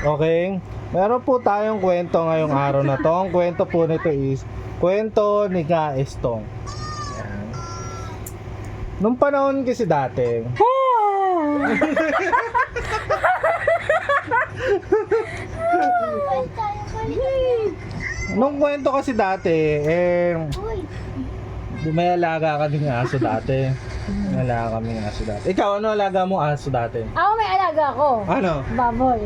Okay? Meron po tayong kwento ngayong araw na to. Ang kwento po nito is kwento ni Ka Estong. Ayan. Nung panahon kasi dati, nung kwento kasi dati, may alaga ka ding aso dati. May alaga kami aso dati. Ikaw, ano alaga mo aso dati? Ako may alaga ko. Ano? Baboy.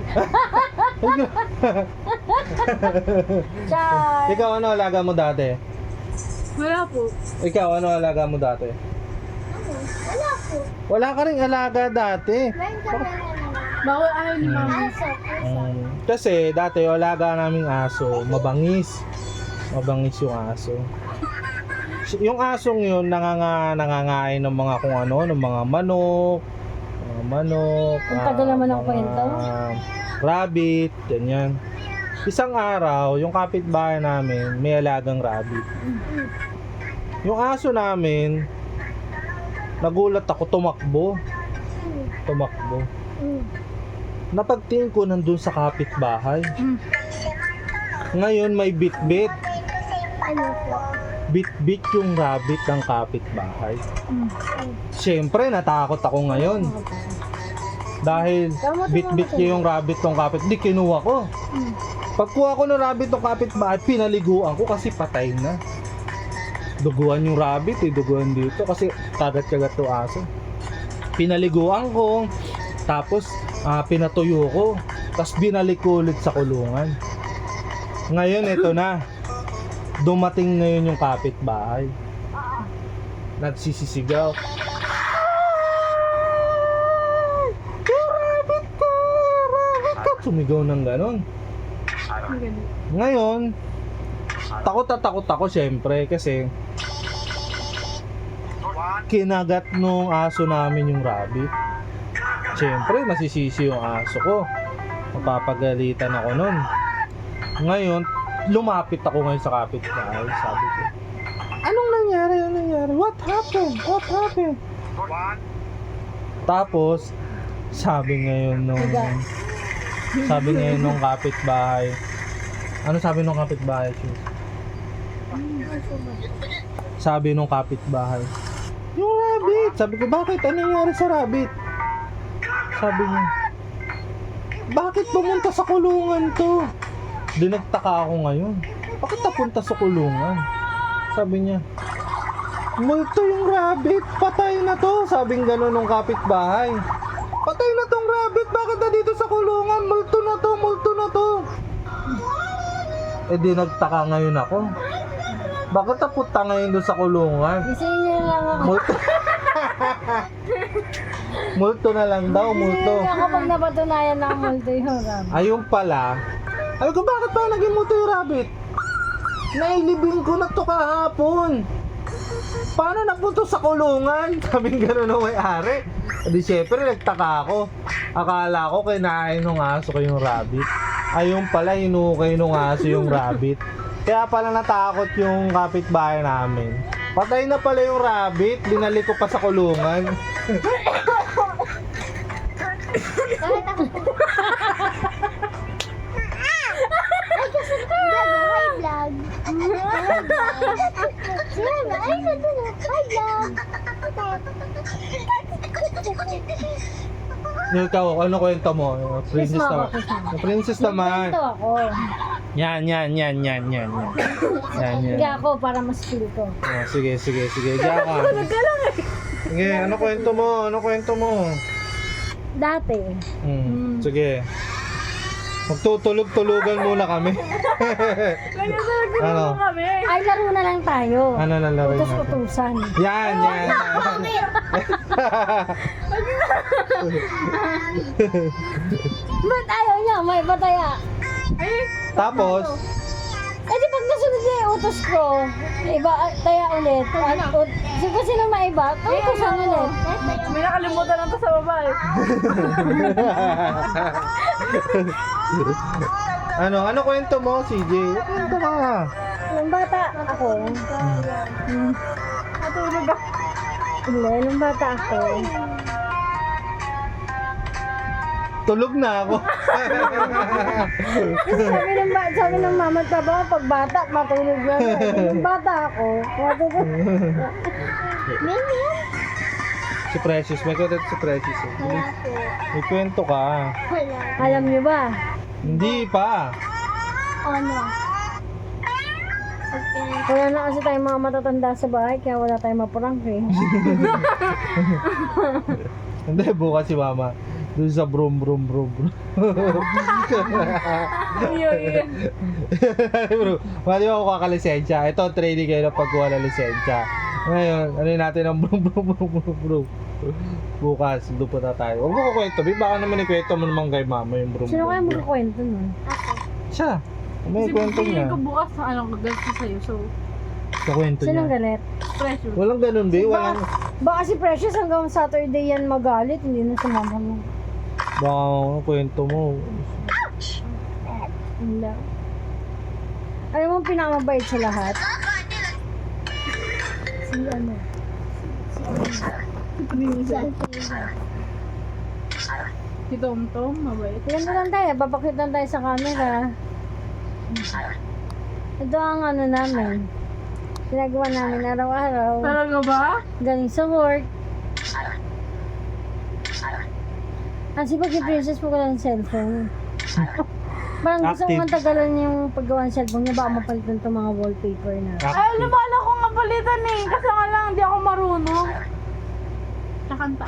Char. Ikaw, ano alaga mo dati? Wala po. Ikaw, ano alaga mo dati? Wala po. Wala ka ring alaga dati. Meron kami Bawal ayaw ni mama. aso. Kasi dati yung alaga naming aso, mabangis. Mabangis yung aso. Yung asong yun, nangangain ng mga kung ano, ng mga manok. Ang tagal naman ng kwento. Rabbit, ganyan. Isang araw, yung kapitbahay namin, may alagang rabbit. Yung aso namin, nagulat ako, tumakbo. Napagtingin ko nandun sa kapitbahay. Ngayon may bit-bit. Ano po? Bit-bit yung rabbit ng kapitbahay. Siyempre, natakot ako ngayon. Dahil bit-bit niya yung rabbit ng kapit. Di, kinuha ko. Pagkuha ko ng rabbit ng kapitbahay, pinaliguan ko kasi patay na. Duguan yung rabbit duguan dito kasi kagat-kagat to aso. Pinaliguan ko, tapos pinatuyo ko, tapos binalik ko ulit sa kulungan. Ngayon, ito na. Dumating ngayon yung kapitbahay. Nagsisisigaw. Rabbit ka! Sumigaw ng ganon. Ngayon, takot ako syempre kasi kinagat nung aso namin yung rabbit. Syempre, masisisi yung aso ko. Mapapagalitan ako nun. Ngayon, lumapit ako ngayon sa kapitbahay. Sabi ko, anong nangyari? What happened? Tapos, sabi ngayon nung kapitbahay, ano sabi nung kapitbahay? Sabi nung kapitbahay, yung rabbit. Sabi ko, bakit? Ano nangyari sa rabbit? Sabi niya, bakit pumunta sa kulungan to? Dinagtaka ako ngayon. Bakit napunta sa kulungan? Sabi niya, multo yung rabbit. Patay na to. Sabing gano'n nung kapitbahay. Patay na tong rabbit. Bakit na dito sa kulungan? Multo na to. Dinagtaka ngayon ako. Bakit napunta ngayon doon sa kulungan? Isingin niyo lang ako. Multo. Multo na lang daw, multo. Isingin ako pag napatunayan ng multo yung rabbit. Ayun pala. Ay ko, bakit pa naging multo yung rabbit? Nailibing ko na to kahapon. Paano napunto sa kulungan? Sabing gano'n ng may-ari. Di syempre nagtaka ako. Akala ko kinain ng aso ko yung rabbit. Ayun pala, hinukay ng aso yung rabbit. Kaya pala natakot yung kapitbahay namin. Patay na pala yung rabbit. Binalik ko pa sa kulungan. Bakit ako? Hi vlog. Ay, nandun na. Hi vlog. Ikaw, ano kwento mo? Princess Kiss mo naman. ako, kiss mo. Princess naman. Ito ako. Yan. Higa ako para mas feel ko. Sige. Diyan ka. Sige, ano kwento mo? Dati. Sige. Magtutulog-tulugan muna kami. Ano? Ay, laro na lang tayo. Ano na laro natin? Utos-utusan. Yan. Ba't ayaw niya? May bataya. Tapos, Kasi pag nasunod niya yung utos ko, iba, taya ulit. Sino maiba? Utosan ulit. May nakalimutan lang to sa babae. ano kwento mo, CJ? Kwento ka. Nung bata ako, Natulog ako. nung bata ako, Tulog na ako. Kasi sabi ng mama at papa ko, pag bata, matulog na. Yung bata ako, matulog. Ganyan. Si Precious, may kwento si Precious. Eh. Wala po. May kwento ka. Wala. Alam niyo ba? Hindi pa. Ano? Okay. Wala na kasi tayong mga matatanda sa bahay, kaya wala tayong maprank eh. Hindi, bukas si Mama. Doon sa brum. Bro, mali ako kakalisensya. Ito, training kayo na pagkuha ng lisensya. Ngayon, ano natin ang brum. Bukas, doon pa na tayo. Huwag mo kukwento, Bi. Baka naman ikwento mo naman kay Mama yung brum. Sino kaya magkakwento nun? Ako. Siya. May kwento niya. ko bukas galit ko sa'yo. So, Sa kwento Sinong niya. galit? pressure. Walang ganun, Bi. Walang... Baka si Precious hanggang Saturday yan magalit, hindi na sa mama mo. Baka ano, kwento mo. Hindi. Alam mo, pinakamabait sa lahat? Si ano? Si Tom, mabait. Ganito lang tayo, babakit lang tayo sa camera. Ito ang ano namin. Ginagawa namin araw-araw. Talaga ba? Galing sa work. Kasi pag yung princess mo ka ng cellphone. Parang gusto Active. kong matagalan yung paggawa ng cellphone niya, baka mapalitan itong mga wallpaper na. Ay, lumala ko nga palitan eh. Kasi nga lang, hindi ako marunong. Nakanta.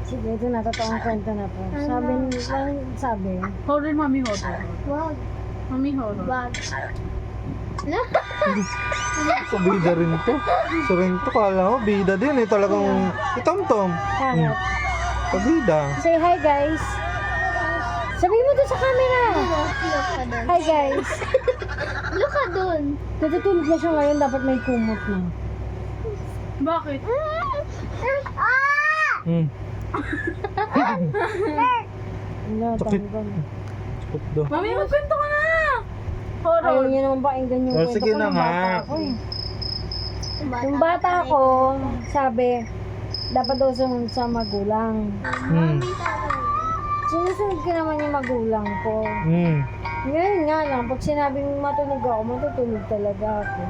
Sige, ito na, totoong kwento na to. Sabi. Horror, mami horror. Wag. Mami horror. Wag. Sa bida rin to. Sa rin to, kala mo, bida din eh. Talagang itom-tom. Bakit? Sa bida. Say hi guys. Sabihin mo doon sa camera. Look ka dun. Hi guys. Look ka dun. Natutulog na siya ngayon, dapat may kumot na. Bakit? Ah! Hmm. Wala, Sakit. tanggal. Sakit daw. Mami, magkwento ka na! Ayaw Horror. niyo naman pakinggan yung Oh, kwento sige ko na ng nga. bata ko eh. Yung bata ko, sabi, dapat daw sumunod sa magulang. Hmm. Sinusunod ko naman yung magulang ko. Hmm. Ngayon nga lang, pag sinabing matulog ako, matutulog talaga ako.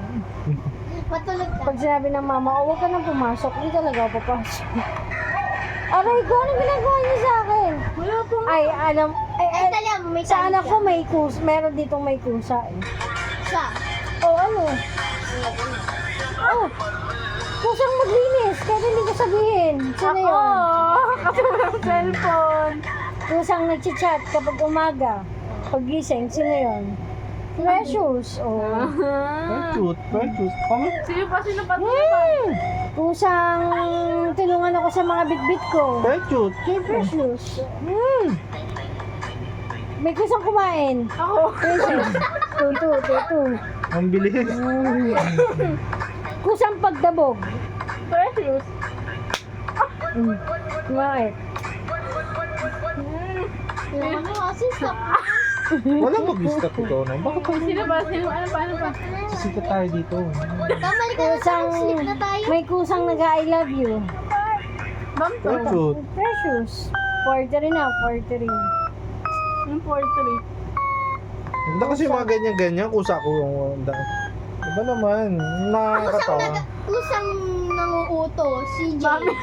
Matulog ka. Pag sinabi ng mama, oh, huwag ka nang pumasok, hindi talaga ako papasok. Aray ko, anong ginagawa niyo sa akin? Wala pong... Ay, alam, Ay, tala mo, may sa anak tali ko may kusa, meron ditong may kusa eh. Sa? Oh, ano? Oh, kusang maglinis, kaya hindi ko sabihin. Sino Ako! yun? Kasi walang cellphone. Kusang nagchat kapag umaga. Pagising, sino yun? Precious. Oh. Precious. Pangit. Sino pa? Hmm. Kusang tulungan ako sa mga bitbit ko. Precious. Siyempre. Precious. May kusang kumain. Ako. Princess. Tutu. Ang bilis. Kusang pagdabog. Precious. Bakit? Ano kasi sa... Walang mag-stop ito. No? Bakit tayo? Sino ba? Ano pa? Sisikat tayo dito. Kamali ka na sa Kusang, sleep na tayo. may kusang nag-I love you. Ma'am to. Precious. Precious. 43 na, 43. Yung portrait. Hindi kasi mga ganyan-ganyan. Kusa ko yung... Diba naman? Nakakatawa. Kusang nanguuto, si Jay. Mami.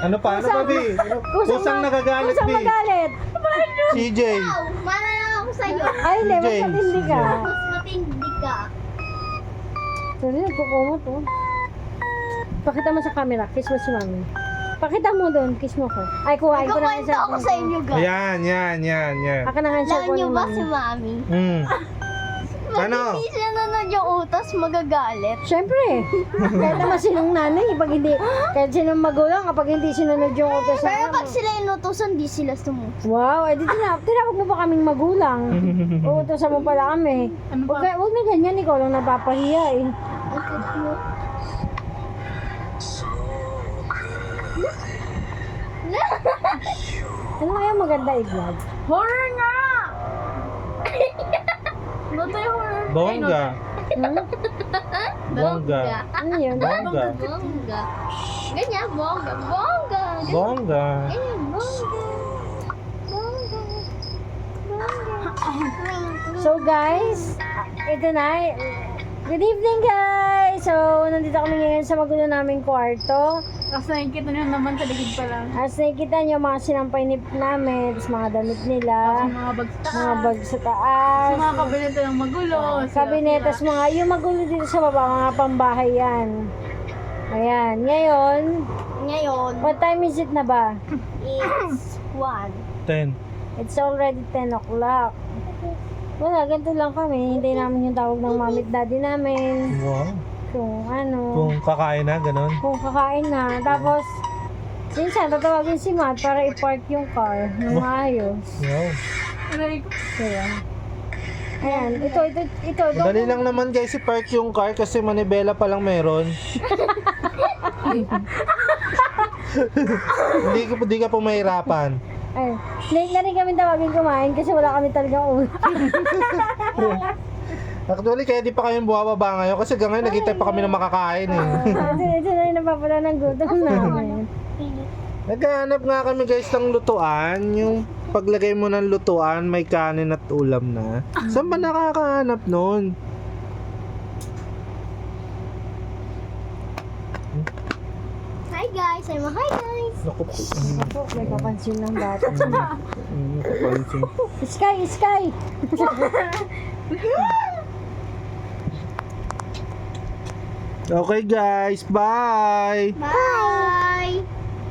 Ano pa? Ano pa, Bi? Kusang nagagalit, Kusang Bi. magalit. CJ. Wow, mana lang ako sa'yo. Ay, hindi, mas James. matindi ka. Mas matindi ka. Sorry, nagkukumot oh. Pakita mo sa camera, kiss mo si mami. Pakita mo doon, kiss mo ko. Ay, kuhain ko na Nagkakwento ako sa inyo, guys. Yan. Akin na nga yung Alam cellphone niyo ni ba mami. si Mami? Hmm. Pag Ano? hindi siya nanonood yung utos, magagalit. Siyempre, kahit naman sinong nanay, pag hindi, kahit sinong magulang, kapag hindi sinunod yung utos sa Pero pag amin. sila inutosan, di sila sumunod. Wow, di tinawag mo pa kaming magulang. Uutosan mo pala kami. Ano pa? Huwag na ganyan, ikaw lang napapahiya eh. Ano kaya maganda i-vlog? Horror nga! No tayo horror. Bongga. Hmm? Bongga. Ano yun? Bongga. Bongga. Ganyan, bongga. Bongga. Bongga. So guys, ito na. Good evening guys! So, nandito kami ngayon sa magulo naming kwarto. Tapos nakikita nyo naman sa likid pa lang. As nakikita nyo, mga sinampay nip namin, tapos mga damit nila, Mga bags mga bag sa taas, Mga kabinete ng magulo. kabinet, tapos mga, yung magulo dito sa baba, mga pambahay yan. Ayan, ngayon, Ngayon, what time is it na ba? it's 1. 10. It's already 10 o'clock. Wala, ganito lang kami. Hintay namin yung tawag ng mami at daddy namin. Wow. Kung ano, Kung kakain na, ganun. kung kakain na. Tapos, minsan tatawagin si Matt para i-park yung car ng maayos. Wow. Aray ko. Kaya, ayan, ito. Madali lang naman guys i-park yung car kasi manibela pa lang meron. Hindi ka po mahirapan. Ay, late na rin kami tawagin kumain kasi wala kami talagang ulam. Actually, kaya di pa kami buwababa ngayon kasi hanggang ngayon nagintay pa kami na makakain eh. Ito na yung napapala ng gutom namin. Naghahanap nga kami guys ng lutuan. Yung paglagay mo ng lutuan, may kanin at ulam na. Saan ba nakakahanap nun? Hi guys! Hi guys! Naku po. Ako, may kapansin ng bata. Nakapansin. Sky! Okay guys, bye! Bye!